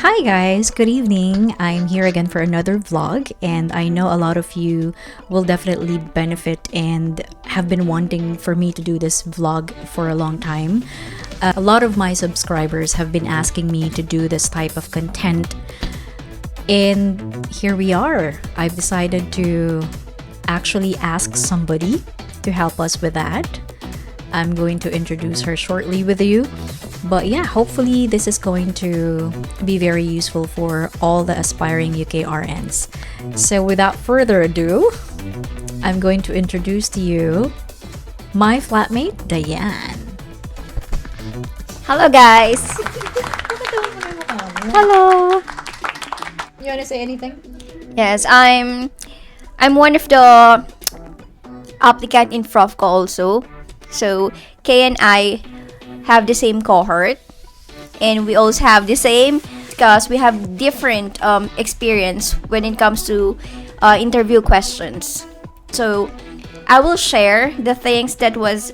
Hi guys, good evening. I'm here again for another vlog, and I know a lot of you will definitely benefit and have been wanting for me to do this vlog for a long time. A lot of my subscribers have been asking me to do this type of content, and here we are. I've decided to actually ask somebody to help us with that. I'm going to introduce her shortly with you. But yeah, hopefully this is going to be very useful for all the aspiring UK RNs. So without further ado, I'm going to introduce to you my flatmate, Diane. Hello guys. Hello. You want to say anything? Yes, I'm one of the applicant in FROFCO also. So Kay and I have the same cohort, and we also have the same because we have different experience when it comes to interview questions. So I will share the things that was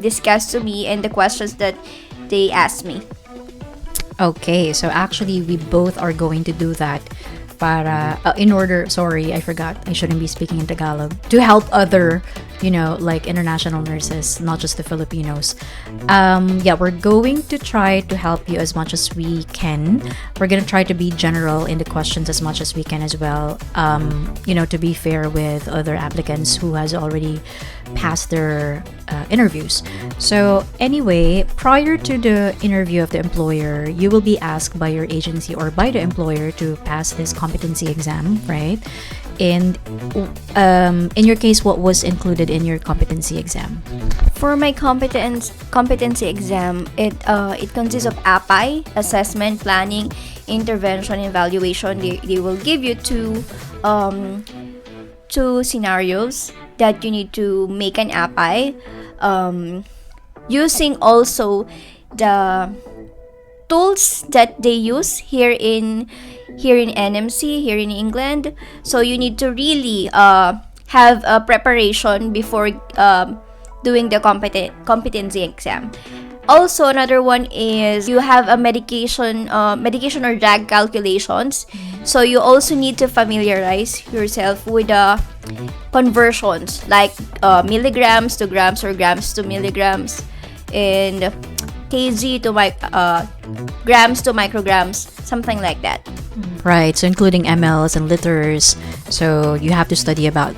discussed to me and the questions that they asked me. Okay, so actually we both are going to do that para in order, sorry, I forgot, I shouldn't be speaking in Tagalog, to help other, like international nurses, not just the Filipinos. Yeah, we're going to try to help you as much as we can. We're going to try to be general in the questions as much as we can as well, to be fair with other applicants who has already passed their interviews. So anyway, prior to the interview of the employer, you will be asked by your agency or by the employer to pass this competency exam, right? And in your case, what was included in your competency exam? For my competency exam, it consists of API, assessment, planning, intervention, evaluation. They will give you two scenarios that you need to make an API, using also the tools that they use here in NMC, here in England. So you need to really have a preparation before doing the competency exam. Also, another one is you have a medication or drug calculations. So you also need to familiarize yourself with the conversions like milligrams to grams or grams to milligrams, and kg to grams to micrograms, something like that. Right, so including mLs and liters. So you have to study about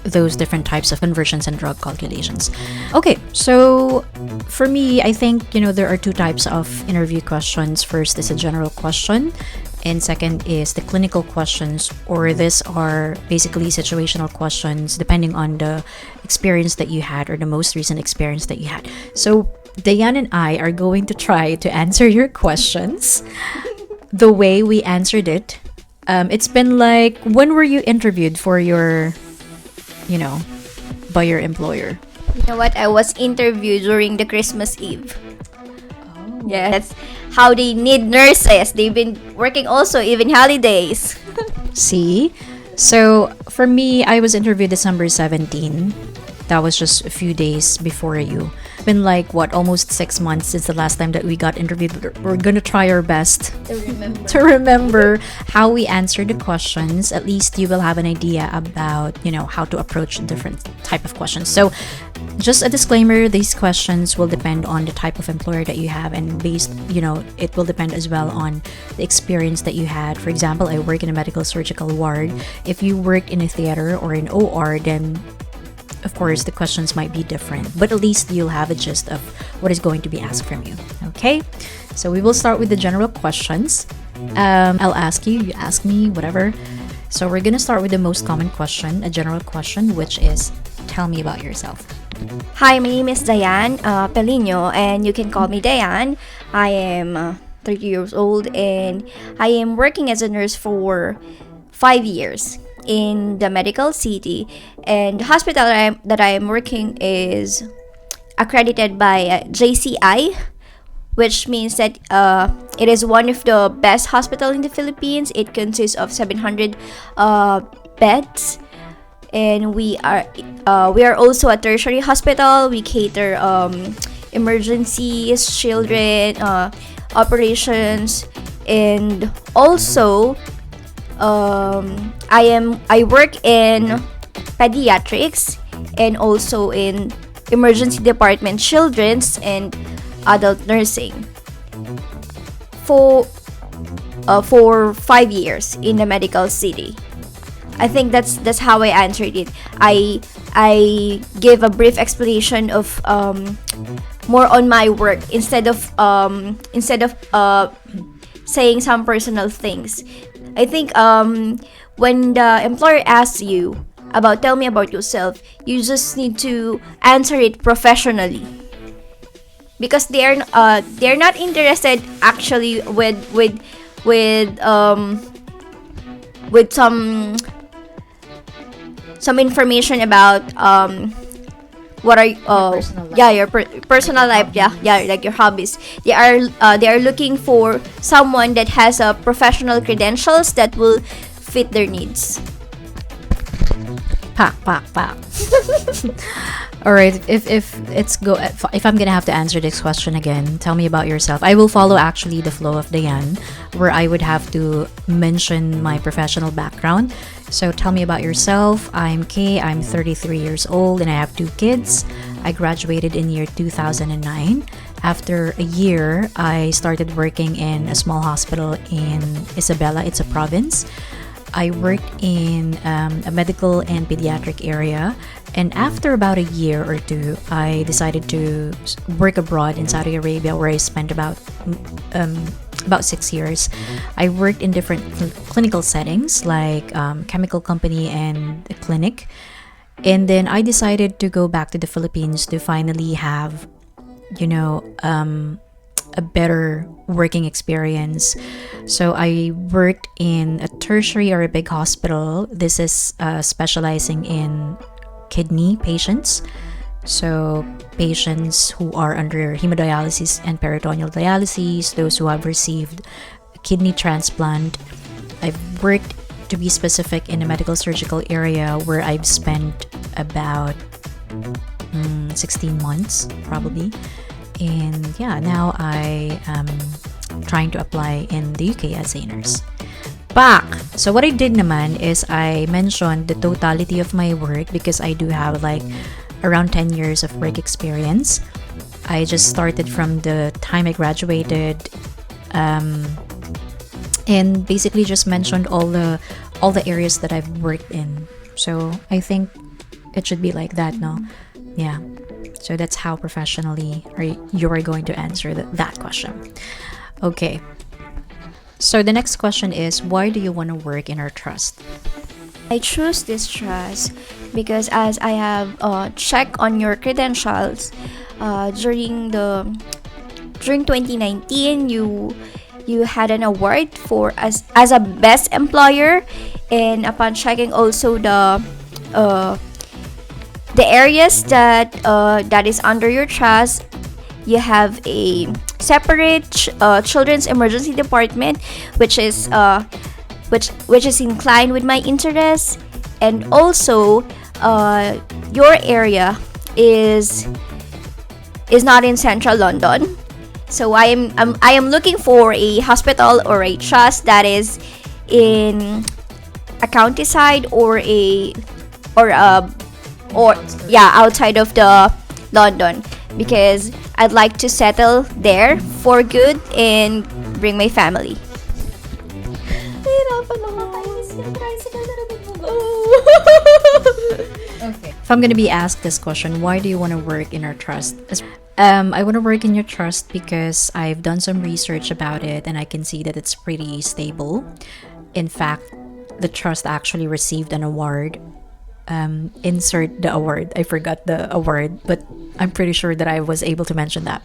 those different types of conversions and drug calculations. Okay, so for me, I think, there are two types of interview questions. First is a general question, and second is the clinical questions, or these are basically situational questions depending on the experience that you had or the most recent experience that you had. So Diane and I are going to try to answer your questions the way we answered it. It's been like, when were you interviewed for your, by your employer? You know what? I was interviewed during the Christmas Eve. Oh. Yeah, that's how they need nurses. They've been working also even holidays. See? So for me, I was interviewed December 17. That was just a few days before you. Been like, almost 6 months since the last time that we got interviewed. We're gonna try our best to remember how we answered the questions. At least you will have an idea about, how to approach different type of questions. So just a disclaimer, these questions will depend on the type of employer that you have, and based, it will depend as well on the experience that you had. For example, I work in a medical surgical ward. If you work in a theater or an OR, then of course the questions might be different, but at least you'll have a gist of what is going to be asked from you. Okay, so we will start with the general questions. I'll ask you, you ask me, whatever. So we're gonna start with the most common question, a general question, which is, tell me about yourself. Hi, my name is Diane Pelino, and you can call me Diane. I am 30 years old, and I am working as a nurse for 5 years in the medical city, and the hospital that I am working is accredited by JCI, which means that it is one of the best hospital in the Philippines. It consists of 700 beds, and we are also a tertiary hospital. We cater emergencies, children, operations, And also, I work in pediatrics and also in emergency department, children's and adult nursing for 5 years in the medical city. I think that's how I answered it. I gave a brief explanation of more on my work instead of saying some personal things. I think when the employer asks you about tell me about yourself, you just need to answer it professionally because they're not interested actually with some information about what are personal life. yeah, your personal life, yeah, like your hobbies. They are looking for someone that has a professional credentials that will fit their needs. Pak, pak, pak. All right. If I'm gonna have to answer this question again, tell me about yourself. I will follow actually the flow of Diane, where I would have to mention my professional background. So tell me about yourself. I'm Kay. I'm 33 years old and I have 2 kids. I graduated in year 2009. After a year, I started working in a small hospital in Isabela. It's a province. I worked in a medical and pediatric area, and after about a year or two, I decided to work abroad in Saudi Arabia, where I spent about 6 years. I worked in different clinical settings, like chemical company and a clinic, and then I decided to go back to the Philippines to finally have, a better working experience. So I worked in a tertiary or a big hospital. This is specializing in kidney patients. So patients who are under hemodialysis and peritoneal dialysis, those who have received a kidney transplant. I've worked, to be specific, in a medical surgical area where I've spent about 16 months probably. And yeah, now I am trying to apply in the UK as a nurse. Back! So what I did naman is I mentioned the totality of my work because I do have like around 10 years of work experience. I just started from the time I graduated, and basically just mentioned all the areas that I've worked in. So I think it should be like that, no? Yeah. So that's how professionally you are going to answer that question. Okay. So the next question is, why do you want to work in our trust? I choose this trust because as I have checked on your credentials during 2019, you had an award for as a best employer, and upon checking also the areas that is under your trust, you have a separate children's emergency department, which is inclined with my interests, and also your area is not in central London. So I am looking for a hospital or a trust that is in a countryside or outside of the London, because I'd like to settle there for good and bring my family. Okay. If I'm gonna be asked this question, why do you want to work in our trust? I want to work in your trust because I've done some research about it and I can see that it's pretty stable. In fact, the trust actually received an award. Insert the award. I forgot the award, but I'm pretty sure that I was able to mention that.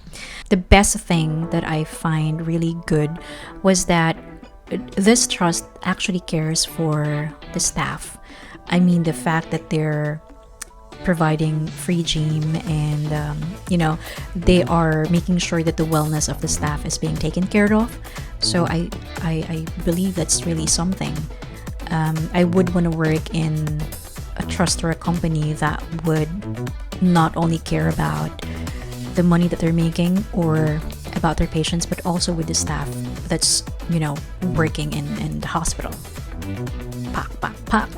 The best thing that I find really good was that this trust actually cares for the staff. I mean, the fact that they're providing free gym and they are making sure that the wellness of the staff is being taken care of. So I believe that's really something. I would want to work in a trust or a company that would not only care about the money that they're making or about their patients, but also with the staff that's working in the hospital. Pak, pak, pak.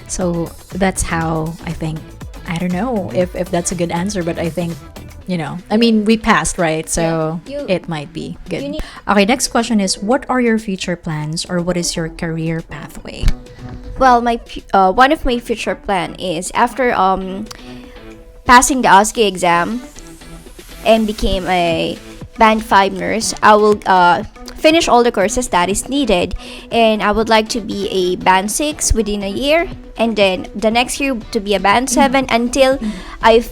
So that's how I think. I don't know if that's a good answer, but I think, I mean, we passed, right? So it might be good. Okay, next question is, what are your future plans, or what is your career pathway? Well, one of my future plan is after passing the OSCE exam and became a Band 5 nurse, I will finish all the courses that is needed, and I would like to be a Band 6 within a year, and then the next year to be a Band 7 until I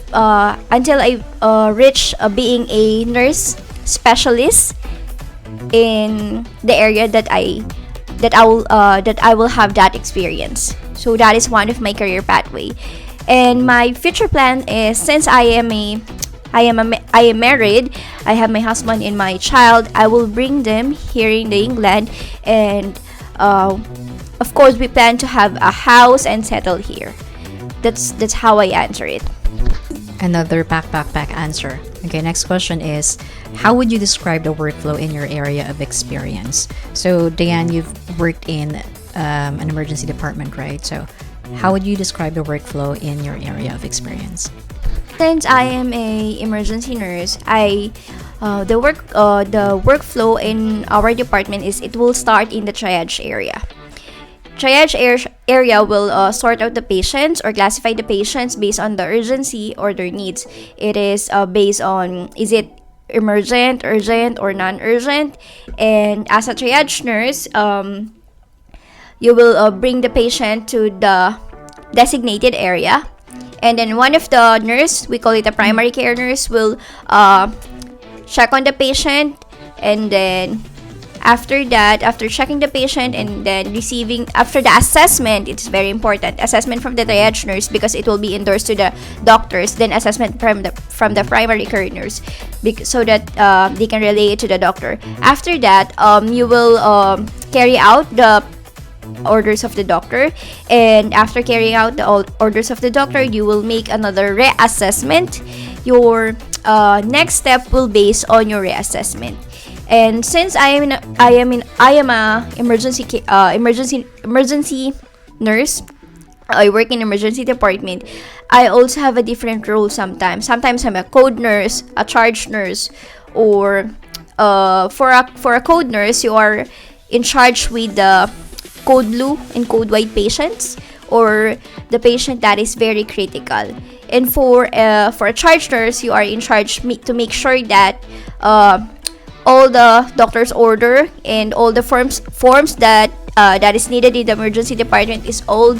reach being a nurse specialist in the area that I will have that experience. So that is one of my career pathway. And my future plan is, since I am married, I have my husband and my child, I will bring them here in England, and of course we plan to have a house and settle here. That's how I answer it. Another pack answer. Okay, next question is, how would you describe the workflow in your area of experience? So, Diane, you've worked in an emergency department, right? So, how would you describe the workflow in your area of experience? Since I am a emergency nurse, the workflow in our department is, it will start in the triage area. Area will sort out the patients or classify the patients based on the urgency or their needs. It is based on, is it emergent, urgent, or non-urgent. And as a triage nurse, you will bring the patient to the designated area, and then one of the nurse, we call it a primary care nurse, will check on the patient, and then after checking the patient and then after the assessment, it's very important, assessment from the triage nurse, because it will be endorsed to the doctors, then assessment from the primary care nurse, so that they can relay it to the doctor. After that, you will carry out the orders of the doctor, and after carrying out the orders of the doctor, you will make another reassessment. Your next step will base on your reassessment. And since I am a emergency nurse, I work in emergency department, I also have a different role sometimes. Sometimes I'm a code nurse, a charge nurse, or for a code nurse, you are in charge with the code blue and code white patients, or the patient that is very critical. And for a charge nurse, you are in charge to make sure that all the doctor's order and all the forms that is needed in the emergency department is all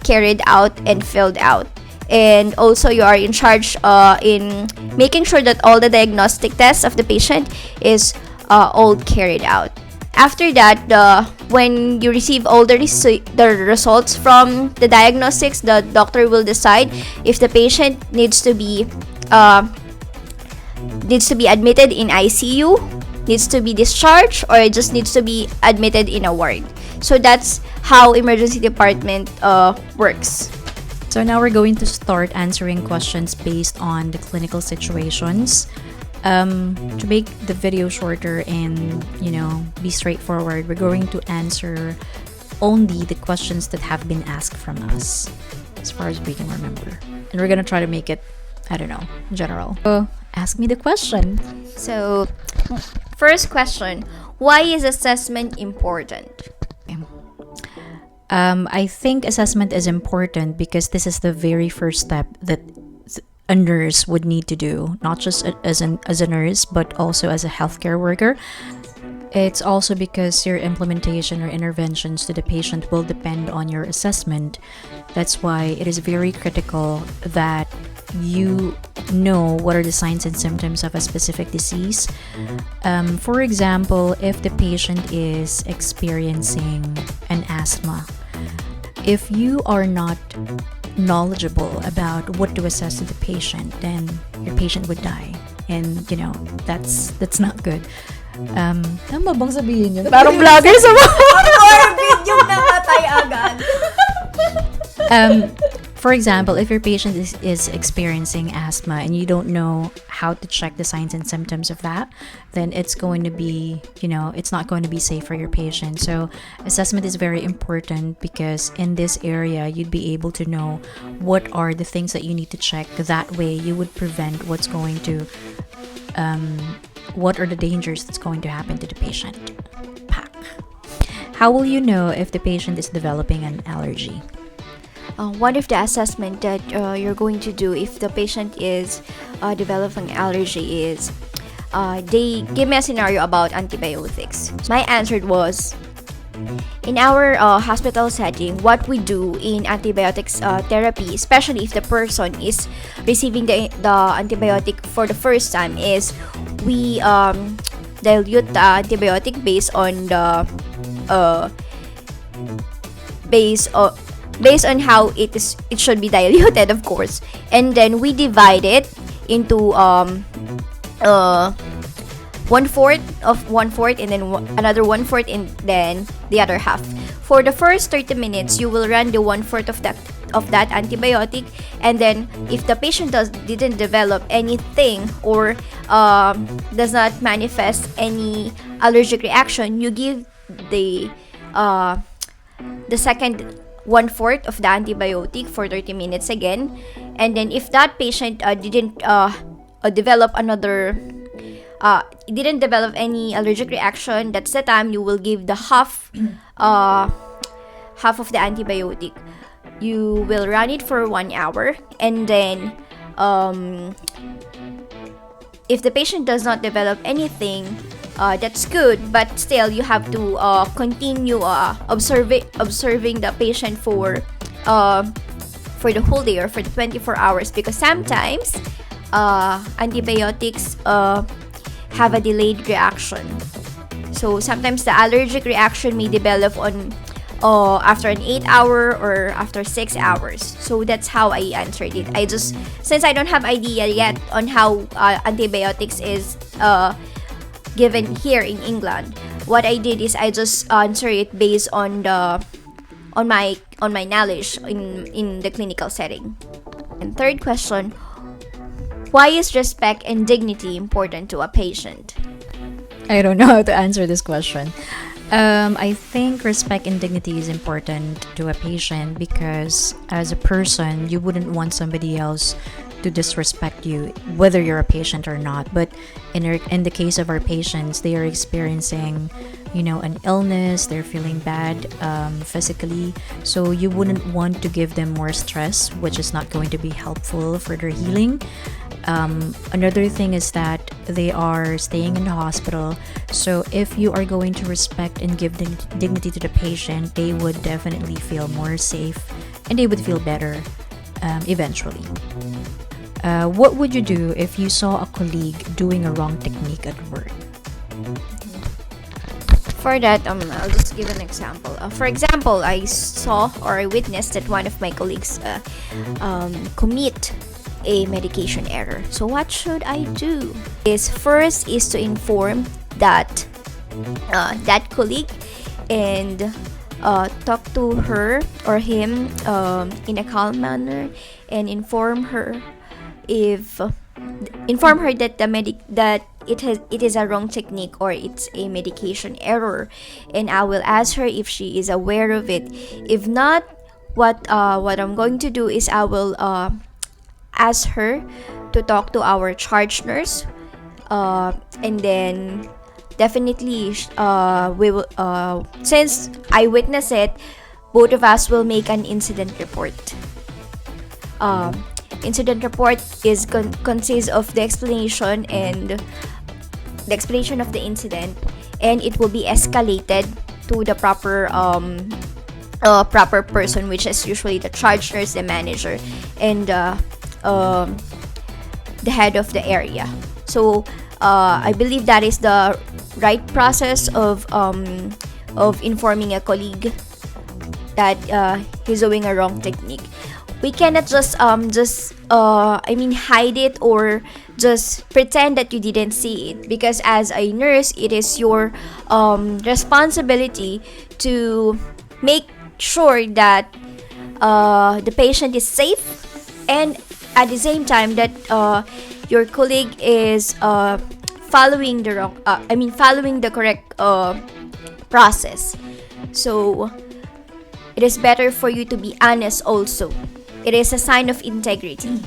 carried out and filled out. And also, you are in charge in making sure that all the diagnostic tests of the patient is all carried out. After that, when you receive all the results from the diagnostics, the doctor will decide if the patient needs to be admitted in ICU, needs to be discharged, or it just needs to be admitted in a ward. So that's how emergency department works. So now we're going to start answering questions based on the clinical situations. To make the video shorter and be straightforward, we're going to answer only the questions that have been asked from us, as far as we can remember, and we're gonna try to make it, I don't know, general. So ask me the question. So first question, why is assessment important? I think assessment is important because this is the very first step that a nurse would need to do, not just as a nurse, but also as a healthcare worker. It's also because your implementation or interventions to the patient will depend on your assessment. That's why it is very critical that you know what are the signs and symptoms of a specific disease. For example, if the patient is experiencing an asthma, if you are not knowledgeable about what to assess to the patient, then your patient would die, and that's not good. Tama bang sabihin yun? Parang vlogger sa mga video na patay agad. For example, if your patient is experiencing asthma and you don't know how to check the signs and symptoms of that, then it's going to be, it's not going to be safe for your patient. So assessment is very important because in this area, you'd be able to know what are the things that you need to check. That way you would prevent what are the dangers that's going to happen to the patient. Pack. How will you know if the patient is developing an allergy? One of the assessment that you're going to do if the patient is developing allergy is they give me a scenario about antibiotics. My answer was, in our hospital setting, what we do in antibiotics therapy, especially if the person is receiving the antibiotic for the first time, is we dilute the antibiotic based on the based on how it should be diluted, of course, and then we divide it into one fourth and then another 1/4 and then the other half. For the first 30 minutes, you will run the 1/4 of that antibiotic, and then if the patient didn't develop anything or does not manifest any allergic reaction, you give the second 1/4 of the antibiotic for 30 minutes again. And then if that patient didn't develop any allergic reaction, that's the time you will give the half of the antibiotic. You will run it for 1 hour, and then if the patient does not develop anything, that's good, but still you have to continue observing the patient for the whole day or for the 24 hours, because sometimes antibiotics have a delayed reaction. So sometimes the allergic reaction may develop on after an 8 hour or after 6 hours. So that's how I answered it. Since I don't have idea yet on how antibiotics is given here in England, what I did is I just answer it based on my knowledge in the clinical setting. And third question, why is respect and dignity important to a patient? I don't know how to answer this question. I think respect and dignity is important to a patient because as a person, you wouldn't want somebody else to disrespect you, whether you're a patient or not. But in the case of our patients, they are experiencing, an illness, they're feeling bad physically. So you wouldn't want to give them more stress, which is not going to be helpful for their healing. Another thing is that they are staying in the hospital. So if you are going to respect and give dignity to the patient, they would definitely feel more safe and they would feel better eventually. What would you do if you saw a colleague doing a wrong technique at work? For that, I'll just give an example. For example, I saw or I witnessed that one of my colleagues commit a medication error. So what should I do? First is to inform that colleague and talk to her or him in a calm manner and inform her that it is a wrong technique or it's a medication error, and I will ask her if she is aware of it. If not, what I'm going to do is I will ask her to talk to our charge nurse, and then definitely we will since I witnessed it, both of us will make an incident report. Incident report is consists of the explanation of the incident, and it will be escalated to the proper person, which is usually the charge nurse, the manager, and the head of the area. So I believe that is the right process of informing a colleague that he's doing a wrong technique. We cannot just hide it or just pretend that you didn't see it, because as a nurse, it is your responsibility to make sure that the patient is safe, and at the same time that your colleague is following the wrong following the correct process. So it is better for you to be honest also. It is a sign of integrity.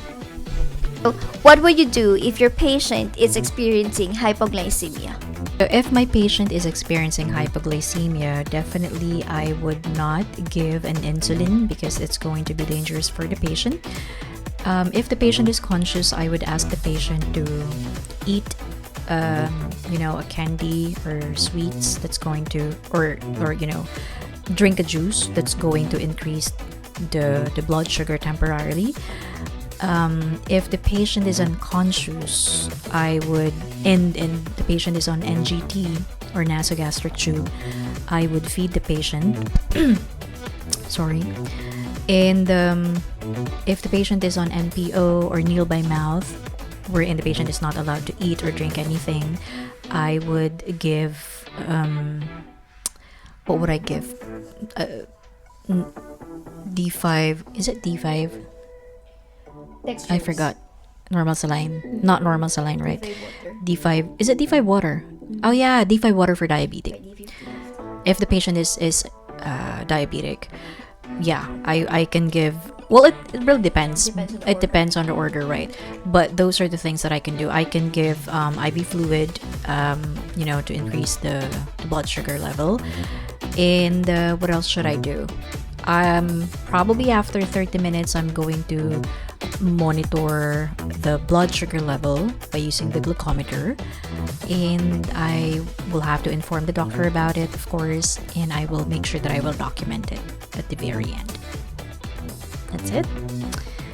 So what would you do if your patient is experiencing hypoglycemia? So if my patient is experiencing hypoglycemia, definitely I would not give an insulin because it's going to be dangerous for the patient. If the patient is conscious, I would ask the patient to eat, a candy or sweets that's going to, or drink a juice that's going to increase the blood sugar temporarily. If the patient is unconscious, I would, and the patient is on NGT or nasogastric tube, I would feed the patient. Sorry. And if the patient is on NPO or kneel by mouth, wherein the patient is not allowed to eat or drink anything, I would give, what would I give? D5, is it D5? I forgot. Normal saline. Not normal saline, right? D5. Is it D5 water? Oh yeah, D5 water for diabetic. If the patient is diabetic, yeah, I can give. Well, it really depends. It depends on the order, right? But those are the things that I can do. I can give IV fluid, to increase the blood sugar level. And what else should I do? Probably after 30 minutes, I'm going to monitor the blood sugar level by using the glucometer, and I will have to inform the doctor about it, of course, and I will make sure that I will document it at the very end. That's it.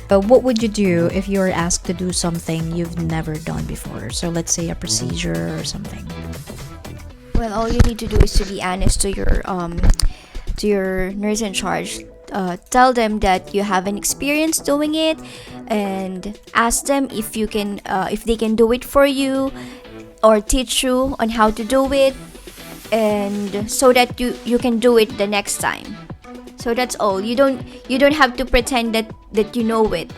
What would you do if you're asked to do something you've never done before? So let's say a procedure or something. Well, all you need to do is to be honest to your nurse in charge. Tell them that you haven't experienced doing it, and ask them if they can do it for you or teach you on how to do it, and so that you can do it the next time. So that's all. You don't have to pretend that you know it,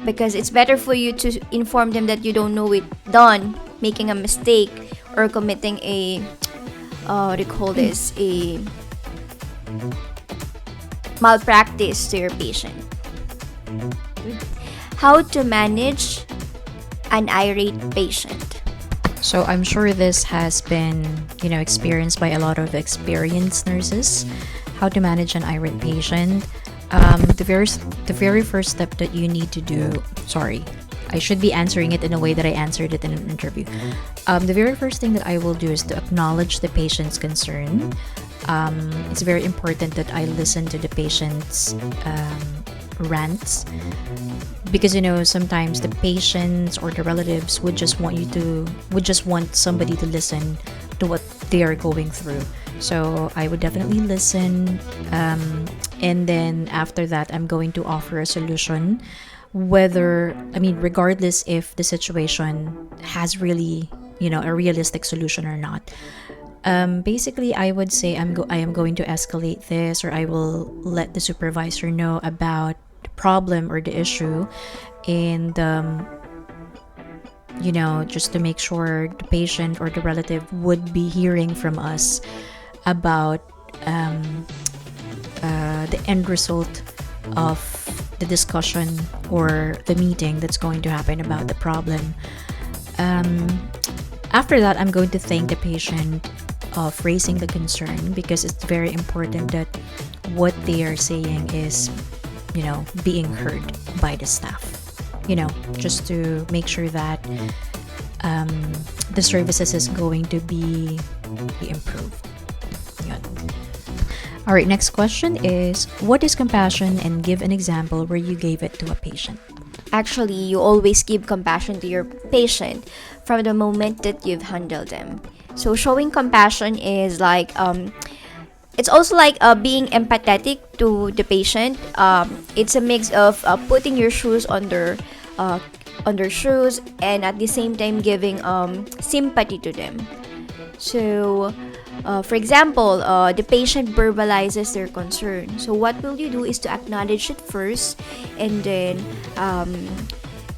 because it's better for you to inform them that you don't know it, done making a mistake or committing a what do you call this, a malpractice to your patient. How to manage an irate patient. So I'm sure this has been, experienced by a lot of experienced nurses. How to manage an irate patient. The very first step that you need to do. Sorry, I should be answering it in a way that I answered it in an interview. The very first thing that I will do is to acknowledge the patient's concern. It's very important that I listen to the patient's rants, because sometimes the patients or the relatives would just want somebody to listen to what they are going through. So I would definitely listen, and then after that I'm going to offer a solution, regardless if the situation has really a realistic solution or not. Basically, I would say I am going to escalate this, or I will let the supervisor know about the problem or the issue, and just to make sure the patient or the relative would be hearing from us about the end result of the discussion or the meeting that's going to happen about the problem. After that, I'm going to thank the patient of raising the concern, because it's very important that what they are saying is, being heard by the staff, just to make sure that the services is going to be improved. Yun. All right, next question is, what is compassion, and give an example where you gave it to a patient. Actually, you always give compassion to your patient from the moment that you've handled them. So showing compassion is like it's also like being empathetic to the patient. It's a mix of putting your shoes on their shoes, and at the same time giving sympathy to them. So For example, the patient verbalizes their concern. So what will you do is to acknowledge it first, and then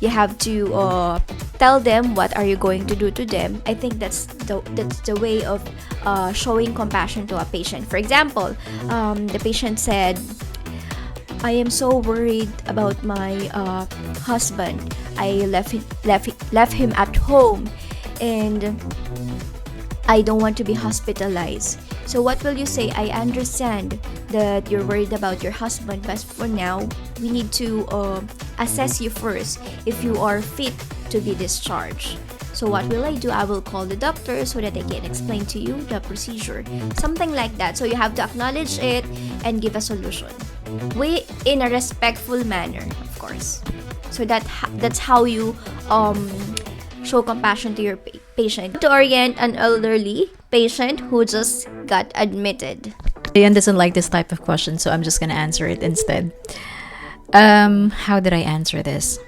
you have to tell them what are you going to do to them. I think that's the way of showing compassion to a patient. For example, the patient said, I am so worried about my husband. I left him at home, and I don't want to be hospitalized. So what will you say? I understand that you're worried about your husband, but for now, we need to assess you first if you are fit to be discharged. So what will I do? I will call the doctor so that they can explain to you the procedure. Something like that. So you have to acknowledge it and give a solution. In a respectful manner, of course. So that's how you show compassion to your patient. To orient an elderly patient who just got admitted. Ian doesn't like this type of question, so I'm just gonna answer it instead. How did I answer this?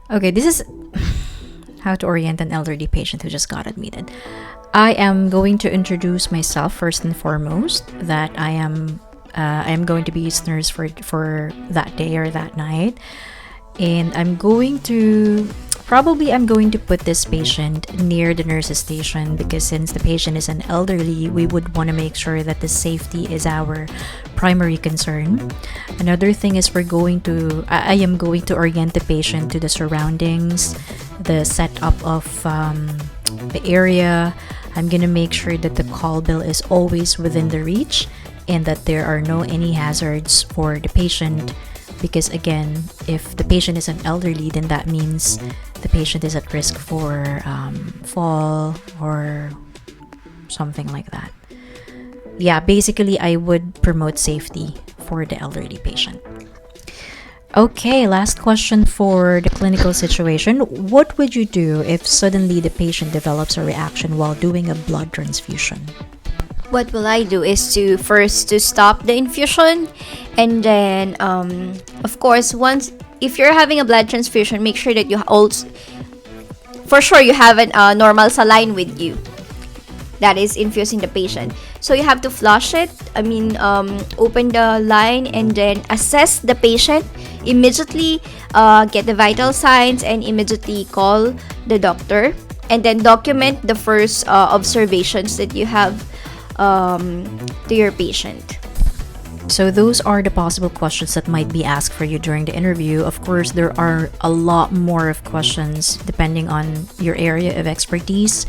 Okay, this is how to orient an elderly patient who just got admitted. I am going to introduce myself first and foremost, that I am going to be his nurse for that day or that night, and I'm going to put this patient near the nurse's station, because since the patient is an elderly, we would want to make sure that the safety is our primary concern. Another thing is I am going to orient the patient to the surroundings, the setup of the area. I'm gonna make sure that the call bill is always within the reach, and that there are no any hazards for the patient, because again, if the patient is an elderly, then that means the patient is at risk for fall or something like that. Yeah, basically I would promote safety for the elderly patient. Okay, last question for the clinical situation. What would you do if suddenly the patient develops a reaction while doing a blood transfusion? What will I do is to first to stop the infusion, and then of course, once if you're having a blood transfusion, make sure that you also for sure you have a normal saline with you that is infusing the patient. So you have to flush it. Open the line and then assess the patient immediately, get the vital signs, and immediately call the doctor, and then document the first observations that you have to your patient. So those are the possible questions that might be asked for you during the interview. Of course, there are a lot more of questions depending on your area of expertise,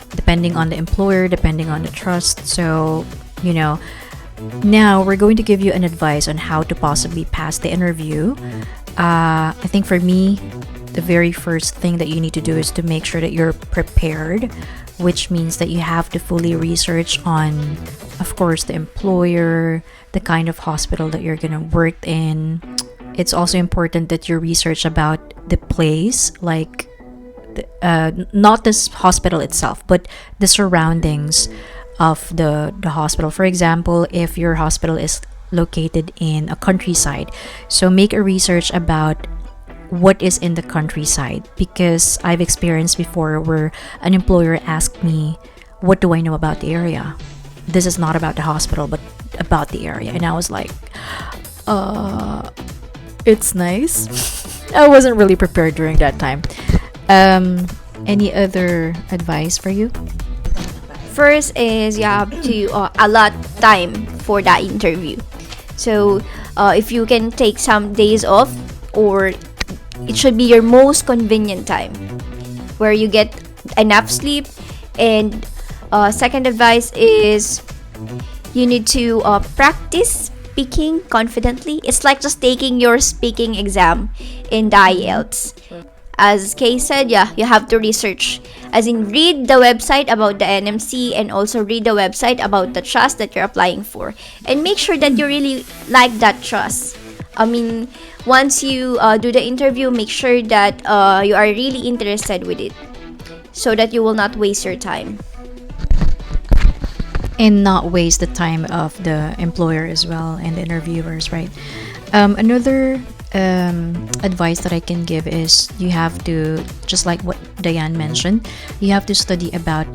depending on the employer, depending on the trust. So, now we're going to give you an advice on how to possibly pass the interview. I think for me, the very first thing that you need to do is to make sure that you're prepared, which means that you have to fully research on, of course, the employer, the kind of hospital that you're going to work in. It's also important that you research about the place, like not this hospital itself, but the surroundings of the hospital. For example, if your hospital is located in a countryside, so make a research about what is in the countryside, because I've experienced before where an employer asked me, what do I know about the area? This is not about the hospital, but about the area. And I was like, it's nice. I wasn't really prepared during that time. Any other advice for you? First is you have to allot time for that interview. So if you can take some days off, or it should be your most convenient time where you get enough sleep. And second advice is you need to practice speaking confidently. It's like just taking your speaking exam in the IELTS. As Kay said, you have to research, as in read the website about the NMC, and also read the website about the trust that you're applying for, and make sure that you really like that trust. Once you do the interview, make sure that you are really interested with it, so that you will not waste your time. And not waste the time of the employer as well, and the interviewers, right? Another advice that I can give is you have to, just like what Diane mentioned, you have to study about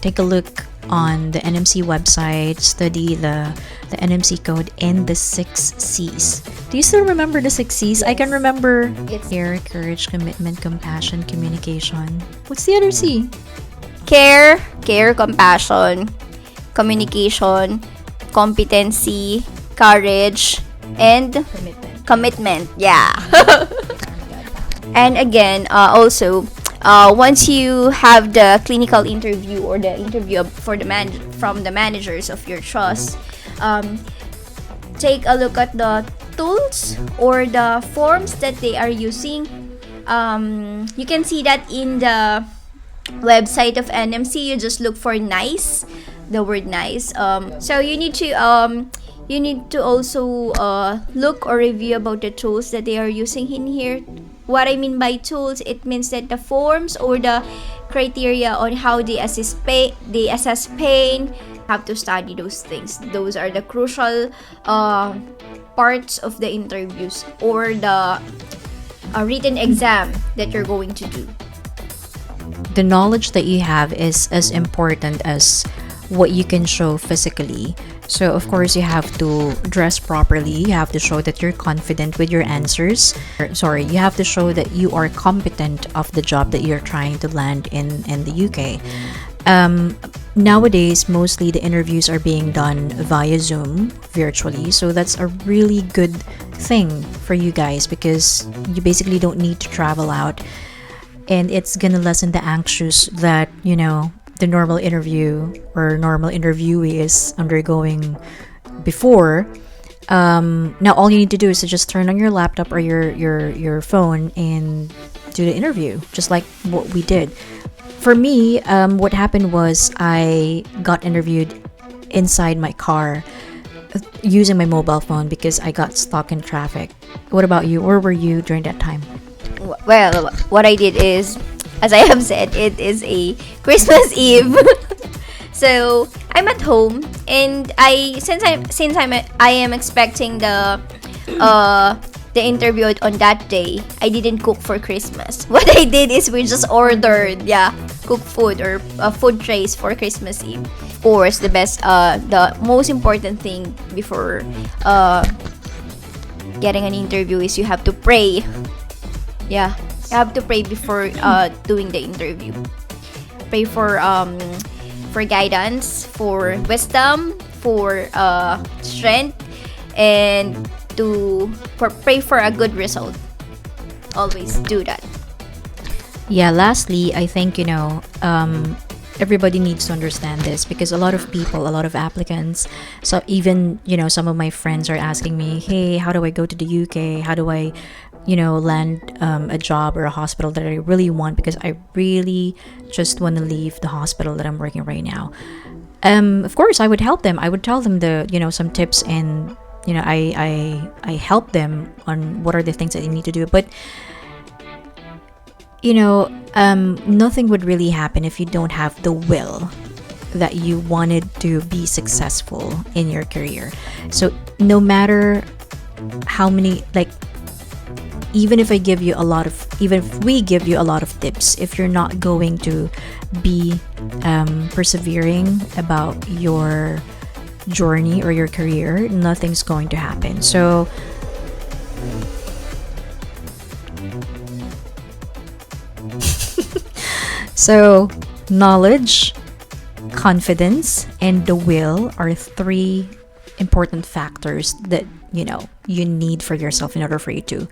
take a look on the NMC website, study the NMC code and the 6Cs. Do you still remember the 6Cs? I can remember It's care, courage, commitment, compassion, communication. What's the other C? care, compassion, communication, competency, courage, and commitment. Yeah. And again, also, once you have the clinical interview or the interview for from the managers of your trust, take a look at the tools or the forms that they are using. You can see that in the website of NMC. You just look for nice, the word nice. So you need to also look or review about the tools that they are using in here. What I mean by tools, it means that the forms or the criteria on how they assess pain, have to study those things. Those are the crucial parts of the interviews or the written exam that you're going to do. The knowledge that you have is as important as what you can show physically. So of course you have to dress properly. You have to show that you're confident with your answers. You have to show that you are competent of the job that you're trying to land in the UK. Nowadays, mostly the interviews are being done via Zoom, virtually. So that's a really good thing for you guys because you basically don't need to travel out. And it's gonna lessen the anxious that, the normal interview or normal interviewee is undergoing before. Now all you need to do is to just turn on your laptop or your phone and do the interview, just like what we did. For me, what happened was I got interviewed inside my car using my mobile phone because I got stuck in traffic. What about you? Where were you during that time? Well, what I did is, as I have said, it is a Christmas Eve. So I'm at home, and I am expecting the interview on that day. I didn't cook for Christmas. What I did is we just ordered cooked food or food trays for Christmas Eve. Of course, the most important thing before getting an interview is you have to pray. Yeah, you have to pray before doing the interview. Pray for guidance, for wisdom, for strength, and pray for a good result. Always do that. Yeah, lastly, I think, everybody needs to understand this because a lot of applicants, so even, some of my friends are asking me, hey, how do I go to the UK? How do I, land a job or a hospital that I really want because I really just want to leave the hospital that I'm working right now. Of course, I would help them. I would tell them some tips and, I help them on what are the things that they need to do. But nothing would really happen if you don't have the will that you wanted to be successful in your career. So no matter how many, even if we give you a lot of tips, if you're not going to be persevering about your journey or your career, nothing's going to happen. So knowledge, confidence, and the will are three important factors that you need for yourself in order for you to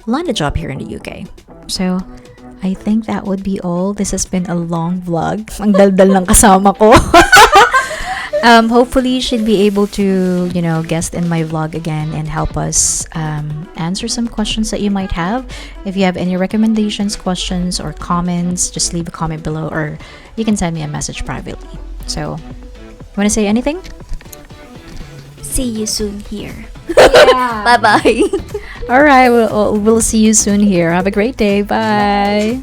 land a job here in the UK. So I think that would be all. This has been a long vlog. Ang daldal ng kasama ko. Hopefully you should be able to, guest in my vlog again and help us answer some questions that you might have. If you have any recommendations, questions, or comments, just leave a comment below or you can send me a message privately. So, want to say anything? See you soon here. Yeah. Bye-bye. All right, we'll see you soon here. Have a great day. Bye.